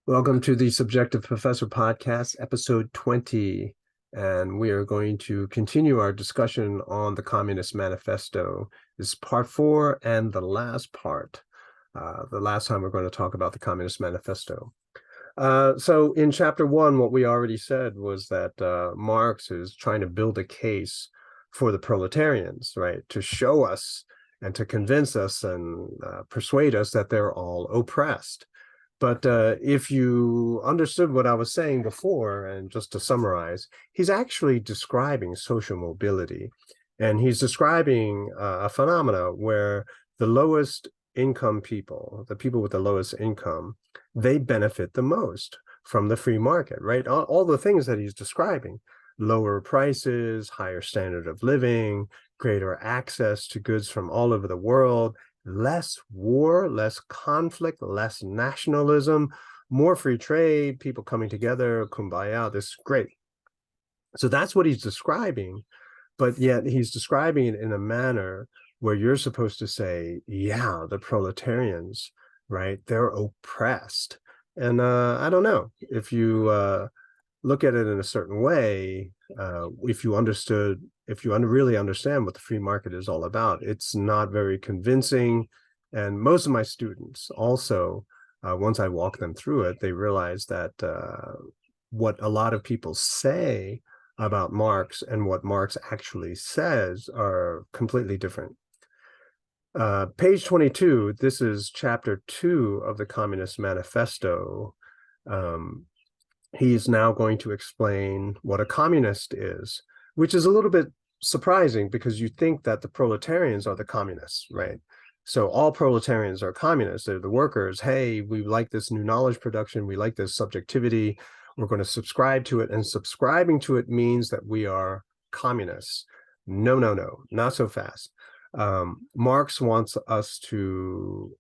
Welcome to the Subjective Professor Podcast, episode 20. And we are going to continue our discussion on the Communist Manifesto. This is part 4 and the last part. The last time we're going to talk about the Communist Manifesto. So in chapter 1, what we already said was that Marx is trying to build a case for the proletarians, right? To show us and to convince us and persuade us that they're all oppressed. But if you understood what I was saying before, and just to summarize, he's actually describing social mobility. And he's describing a phenomena where the lowest income people, the people with the lowest income, they benefit the most from the free market, right? All the things that he's describing, lower prices, higher standard of living, greater access to goods from all over the world, less war, less conflict, less nationalism, more free trade, people coming together, kumbaya, this is great. So that's what he's describing, but yet he's describing it in a manner where you're supposed to say, yeah, the proletarians, right, they're oppressed. And I don't know, if you look at it in a certain way, if you really understand what the free market is all about, it's not very convincing. And most of my students also, once I walk them through it, they realize that what a lot of people say about Marx and what Marx actually says are completely different. Page 22, this is chapter 2 of the Communist Manifesto. He's now going to explain what a communist is, which is a little bit surprising because you think that the proletarians are the communists, right? So all proletarians are communists. They're the workers. Hey, we like this new knowledge production. We like this subjectivity. We're going to subscribe to it. And subscribing to it means that we are communists. No, no, no, not so fast. Marx wants us to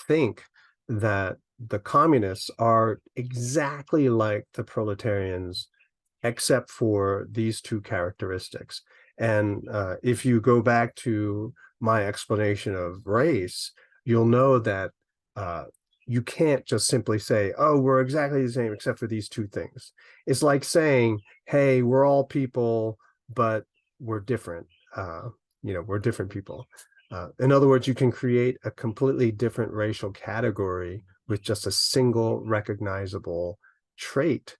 think that the communists are exactly like the proletarians, except for these two characteristics. And if you go back to my explanation of race, you'll know that you can't just simply say, oh, we're exactly the same except for these two things. It's like saying, hey, we're all people, but we're different. We're different people. In other words, you can create a completely different racial category with just a single recognizable trait,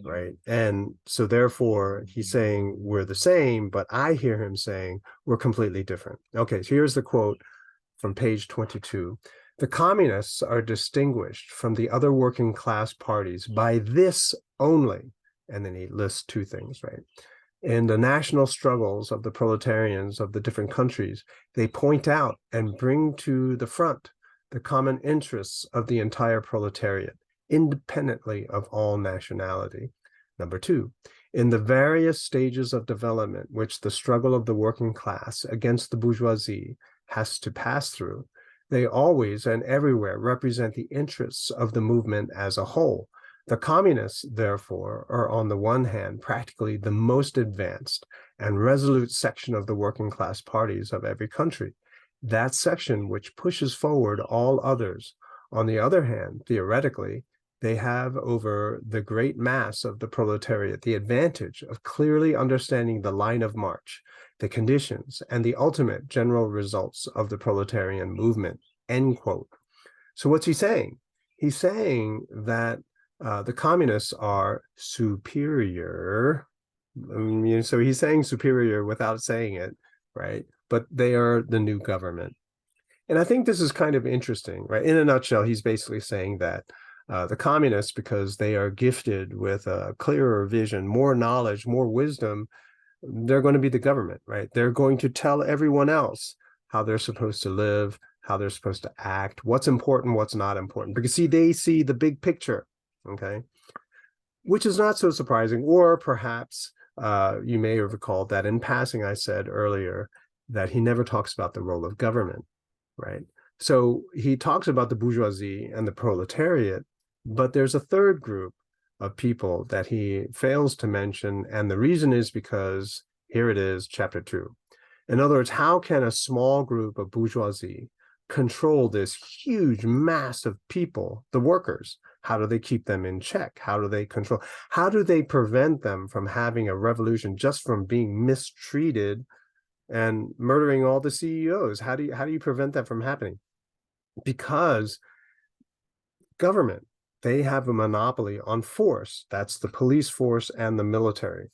right? And so therefore he's saying we're the same, but I hear him saying we're completely different. Okay, so here's the quote from page 22. The communists are distinguished from the other working class parties by this only, and then he lists two things, right? In the national struggles of the proletarians of the different countries, they point out and bring to the front the common interests of the entire proletariat, independently of all nationality. Number 2, in the various stages of development which the struggle of the working class against the bourgeoisie has to pass through, they always and everywhere represent the interests of the movement as a whole. The communists, therefore, are on the one hand practically the most advanced and resolute section of the working class parties of every country, that section which pushes forward all others. On the other hand, theoretically, they have over the great mass of the proletariat the advantage of clearly understanding the line of march, the conditions, and the ultimate general results of the proletarian movement, end quote. So what's he saying? He's saying that the communists are superior. So he's saying superior without saying it, right? But they are the new government. And I think this is kind of interesting, right? In a nutshell, he's basically saying that the communists, because they are gifted with a clearer vision, more knowledge, more wisdom, they're going to be the government, right? They're going to tell everyone else how they're supposed to live, how they're supposed to act, what's important, what's not important. Because see, they see the big picture, okay? Which is not so surprising. Or perhaps you may have recalled that in passing I said earlier that he never talks about the role of government, right? So he talks about the bourgeoisie and the proletariat, but there's a third group of people that he fails to mention, and the reason is because, here it is, chapter 2. In other words, how can a small group of bourgeoisie control this huge mass of people, the workers. How do they keep them in check? How do they control? How do they prevent them from having a revolution just from being mistreated and murdering all the CEOs? How do you prevent that from happening? Because government, they have a monopoly on force. That's the police force and the military.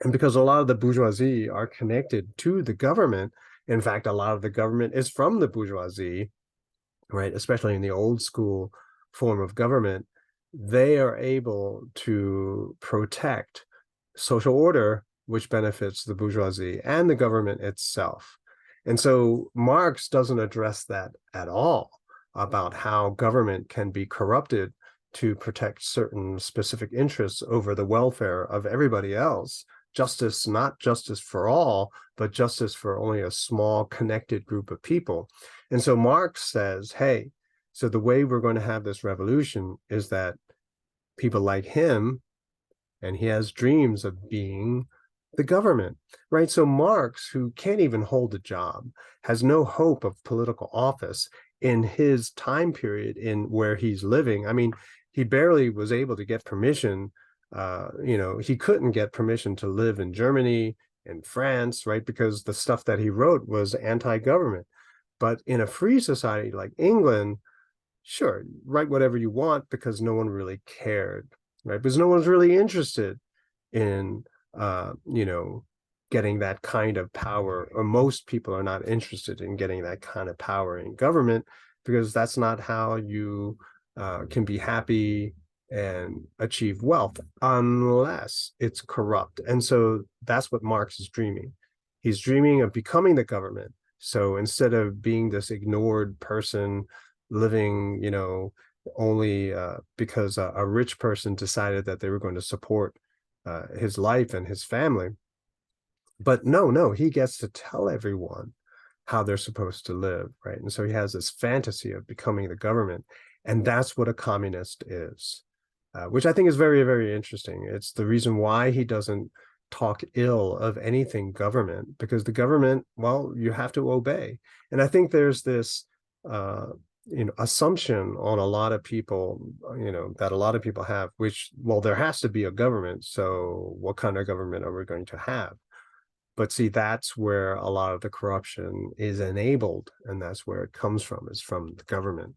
And because a lot of the bourgeoisie are connected to the government, in fact, a lot of the government is from the bourgeoisie, right? Especially in the old school form of government, they are able to protect social order, which benefits the bourgeoisie and the government itself. And so Marx doesn't address that at all, about how government can be corrupted to protect certain specific interests over the welfare of everybody else. Justice, not justice for all, but justice for only a small connected group of people. And so Marx says, hey, so the way we're going to have this revolution is that people like him, and he has dreams of being the government, right? So Marx, who can't even hold a job, has no hope of political office in his time period in where he's living. I mean, he barely was able to get permission. He couldn't get permission to live in Germany and France, right? Because the stuff that he wrote was anti-government. But in a free society like England, sure, write whatever you want because no one really cared, right? Because no one's really interested in, getting that kind of power, or most people are not interested in getting that kind of power in government, because that's not how you can be happy and achieve wealth unless it's corrupt. And so that's what Marx is dreaming. He's dreaming of becoming the government. So instead of being this ignored person living, only because a rich person decided that they were going to support his life and his family. But no, he gets to tell everyone how they're supposed to live, right? And so he has this fantasy of becoming the government. And that's what a communist is, which I think is very, very interesting. It's the reason why he doesn't talk ill of anything government, because the government, well, you have to obey. And I think there's this assumption on a lot of people, that a lot of people have, which, well, there has to be a government, so what kind of government are we going to have? But see, that's where a lot of the corruption is enabled, and that's where it comes from, is from the government.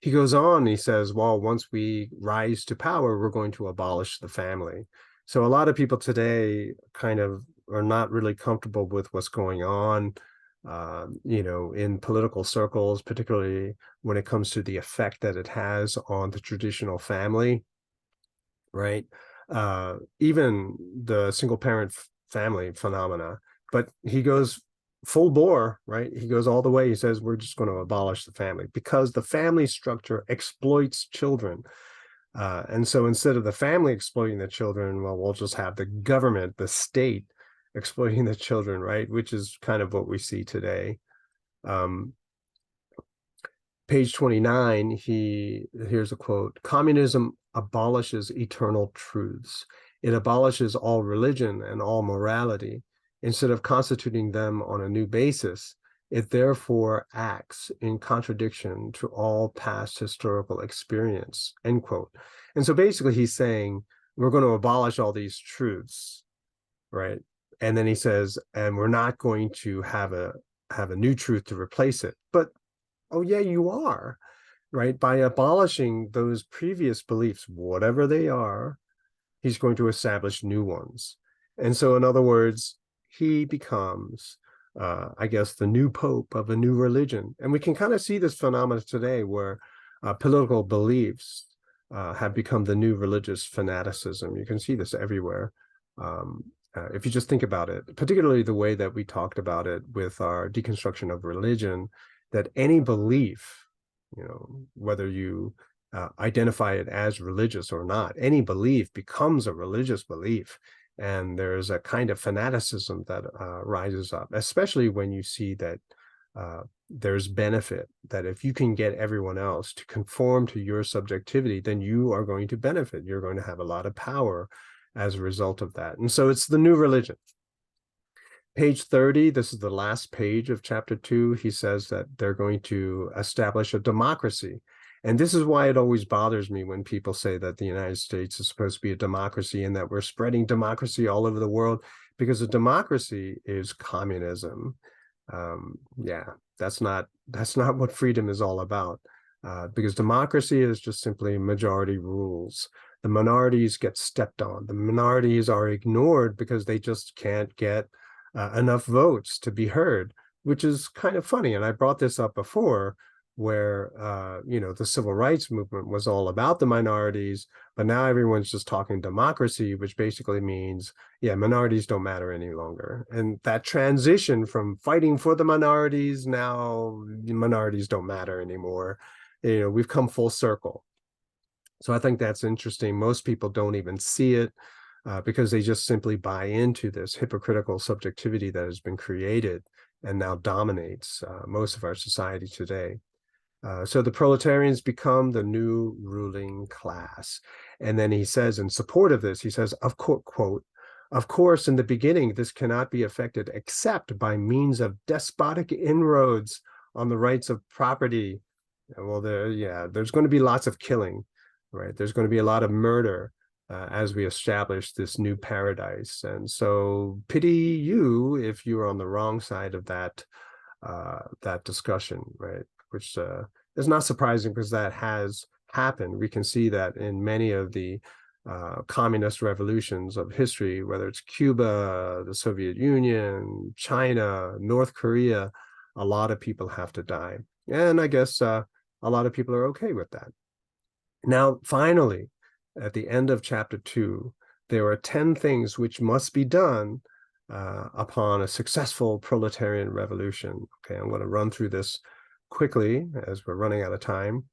He goes on, he says, well, once we rise to power, we're going to abolish the family. So a lot of people today kind of are not really comfortable with what's going on, in political circles, particularly when it comes to the effect that it has on the traditional family, right? Even the single parent family phenomena. But he goes full bore, right? He goes all the way. He says, we're just going to abolish the family because the family structure exploits children. And so instead of the family exploiting the children, well, we'll just have the government, the state, exploiting the children, right? Which is kind of what we see today. Page 29, here's a quote: communism abolishes eternal truths. It abolishes all religion and all morality. Instead of constituting them on a new basis, it therefore acts in contradiction to all past historical experience, end quote. And so basically he's saying, we're going to abolish all these truths, right? And then he says, and we're not going to have a new truth to replace it. But, oh yeah, you are, right? By abolishing those previous beliefs, whatever they are, he's going to establish new ones. And so, in other words, he becomes, I guess, the new pope of a new religion. And we can kind of see this phenomenon today where political beliefs have become the new religious fanaticism. You can see this everywhere. If you just think about it, particularly the way that we talked about it with our deconstruction of religion, that any belief, whether you identify it as religious or not, any belief becomes a religious belief. And there's a kind of fanaticism that rises up, especially when you see that there's benefit, that if you can get everyone else to conform to your subjectivity, then you are going to benefit. You're going to have a lot of power as a result of that. And so it's the new religion. Page 30, this is the last page of chapter 2. He says that they're going to establish a democracy. And this is why it always bothers me when people say that the United States is supposed to be a democracy and that we're spreading democracy all over the world, because a democracy is communism. Yeah, that's not what freedom is all about. Because democracy is just simply majority rules. The minorities get stepped on. The minorities are ignored because they just can't get enough votes to be heard, which is kind of funny. And I brought this up before, where the civil rights movement was all about the minorities, but now everyone's just talking democracy, which basically means, yeah, minorities don't matter any longer. And that transition from fighting for the minorities, now minorities don't matter anymore. We've come full circle. So I think that's interesting. Most people don't even see it because they just simply buy into this hypocritical subjectivity that has been created and now dominates most of our society today. So the proletarians become the new ruling class. And then he says, in support of this, he says, quote, of course, in the beginning, this cannot be effected except by means of despotic inroads on the rights of property. Well, there's going to be lots of killing, right? There's going to be a lot of murder as we establish this new paradise. And so pity you if you're on the wrong side of that discussion, right? Which is not surprising because that has happened. We can see that in many of the communist revolutions of history, whether it's Cuba, the Soviet Union, China, North Korea, a lot of people have to die. And I guess a lot of people are okay with that. Now, finally, at the end of chapter 2, there are 10 things which must be done upon a successful proletarian revolution. Okay, I'm going to run through this quickly as we're running out of time.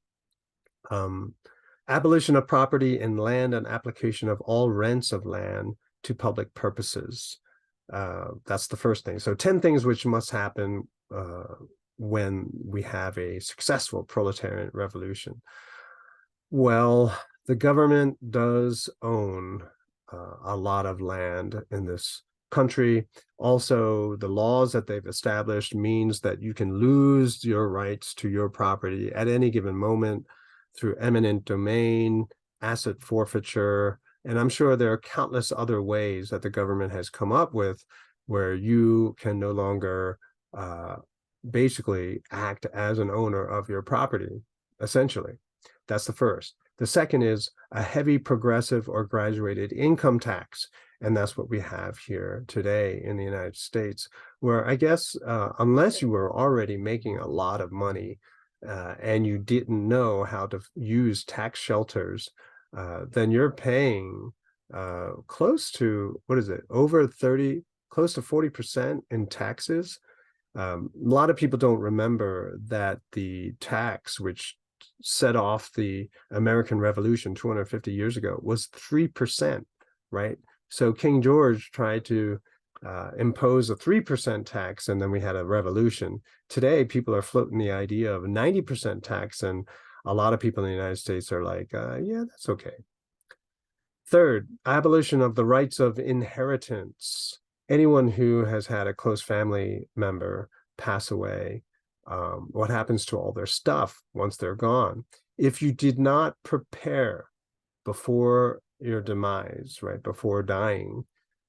Abolition of property in land and application of all rents of land to public purposes. That's the first thing. So 10 things which must happen when we have a successful proletarian revolution. Well, the government does own a lot of land in this country. Also, the laws that they've established means that you can lose your rights to your property at any given moment through eminent domain, asset forfeiture, and I'm sure there are countless other ways that the government has come up with where you can no longer basically act as an owner of your property, essentially. That's the first. The second is a heavy progressive or graduated income tax. And that's what we have here today in the United States, where I guess unless you were already making a lot of money and you didn't know how to use tax shelters, then you're paying close to, what is it, over 30, close to 40% in taxes. A lot of people don't remember that the tax which set off the American Revolution 250 years ago was 3%, right? So King George tried to impose a 3% tax, and then we had a revolution. Today, people are floating the idea of a 90% tax, and a lot of people in the United States are like, yeah, that's okay. Third, abolition of the rights of inheritance. Anyone who has had a close family member pass away, what happens to all their stuff once they're gone? If you did not prepare before your demise, right, before dying,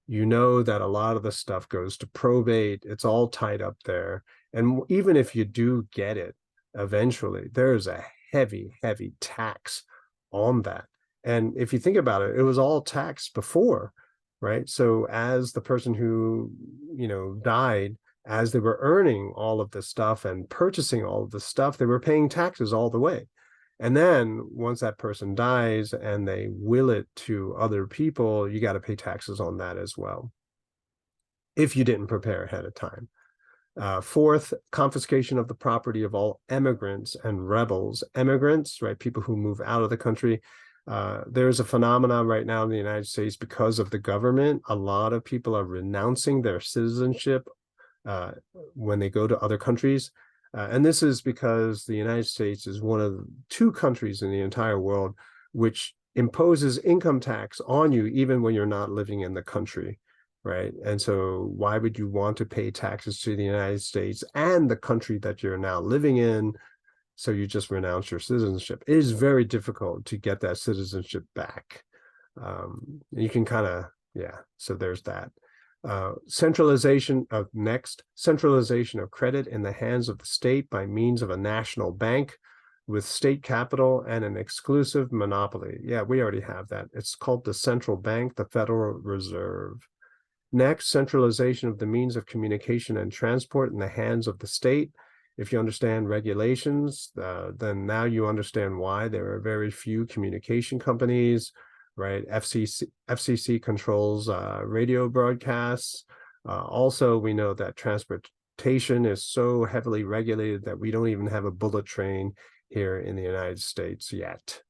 you know that a lot of the stuff goes to probate. It's all tied up there. And even if you do get it eventually, there's a heavy, heavy tax on that. And if you think about it, it was all taxed before, right? So as the person who, died, as they were earning all of this stuff and purchasing all of this stuff, they were paying taxes all the way. And then once that person dies and they will it to other people, you got to pay taxes on that as well, if you didn't prepare ahead of time. Fourth, confiscation of the property of all immigrants and rebels. Immigrants, right, people who move out of the country. There's a phenomenon right now in the United States because of the government. A lot of people are renouncing their citizenship when they go to other countries. And this is because the United States is one of 2 countries in the entire world which imposes income tax on you even when you're not living in the country. right? And so why would you want to pay taxes to the United States and the country that you're now living in? So you just renounce your citizenship. It is very difficult to get that citizenship back. You can kind of, yeah, so there's that. Centralization of credit in the hands of the state by means of a national bank with state capital and an exclusive monopoly. Yeah, we already have that. It's called the central bank, the Federal Reserve. Next, centralization of the means of communication and transport in the hands of the state. If you understand regulations, then now you understand why there are very few communication companies, right? FCC controls radio broadcasts. Also, we know that transportation is so heavily regulated that we don't even have a bullet train here in the United States yet.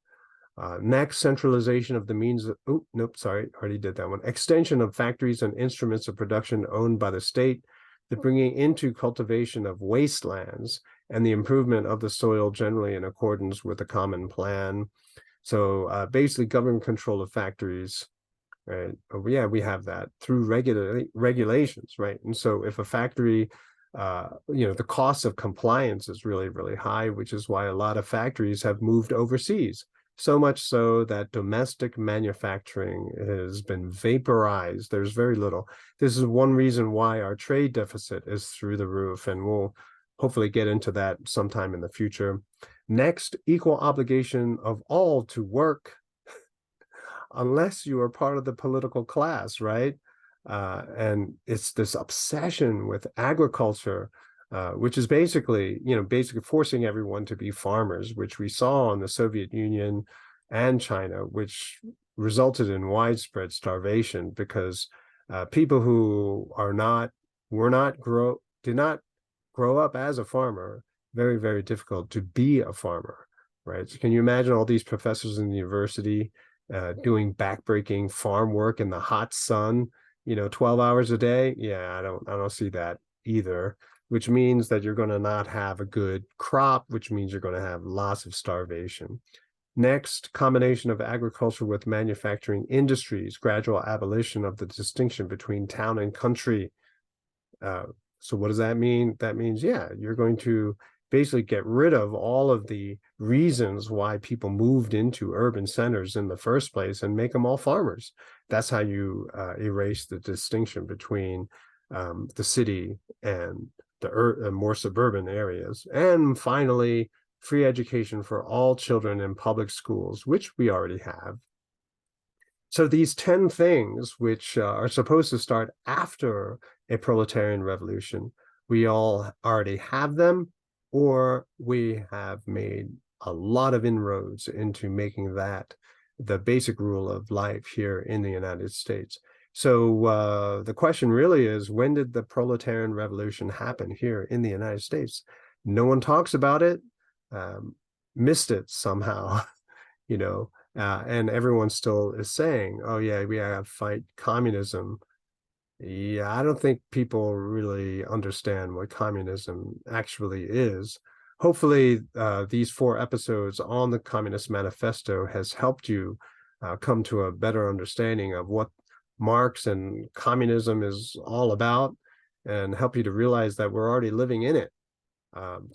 Next, centralization of the means of, oh, nope, sorry, already did that one. Extension of factories and instruments of production owned by the state, the bringing into cultivation of wastelands, and the improvement of the soil generally in accordance with the common plan. So basically government control of factories, right? Oh, yeah, we have that through regulations, right? And so if a factory, the cost of compliance is really, really high, which is why a lot of factories have moved overseas. So much so that domestic manufacturing has been vaporized. There's very little. This is one reason why our trade deficit is through the roof, and we'll hopefully get into that sometime in the future. Next, equal obligation of all to work, unless you are part of the political class, right? And it's this obsession with agriculture, which is basically forcing everyone to be farmers, which we saw in the Soviet Union and China, which resulted in widespread starvation because people who did not grow up as a farmer, very, very difficult to be a farmer, right? So can you imagine all these professors in the university doing backbreaking farm work in the hot sun, 12 hours a day? Yeah, I don't see that either, which means that you're going to not have a good crop, which means you're going to have lots of starvation. Next, combination of agriculture with manufacturing industries, gradual abolition of the distinction between town and country. So what does that mean? That means, yeah, you're going to basically get rid of all of the reasons why people moved into urban centers in the first place and make them all farmers. That's how you erase the distinction between the city and the more suburban areas. And finally, free education for all children in public schools, which we already have. So these 10 things, which are supposed to start after a proletarian revolution, we all already have them, or we have made a lot of inroads into making that the basic rule of life here in the United States. So the question really is, when did the proletarian revolution happen here in the United States? No one talks about it, missed it somehow, and everyone still is saying, oh yeah, we have to fight communism. Yeah, I don't think people really understand what communism actually is. Hopefully, these 4 episodes on the Communist Manifesto has helped you come to a better understanding of what Marx and communism is all about, and help you to realize that we're already living in it.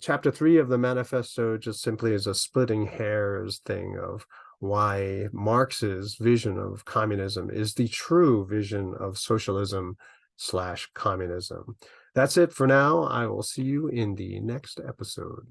Chapter 3 of the manifesto just simply is a splitting hairs thing of why Marx's vision of communism is the true vision of socialism/communism. That's it for now. I will see you in the next episode.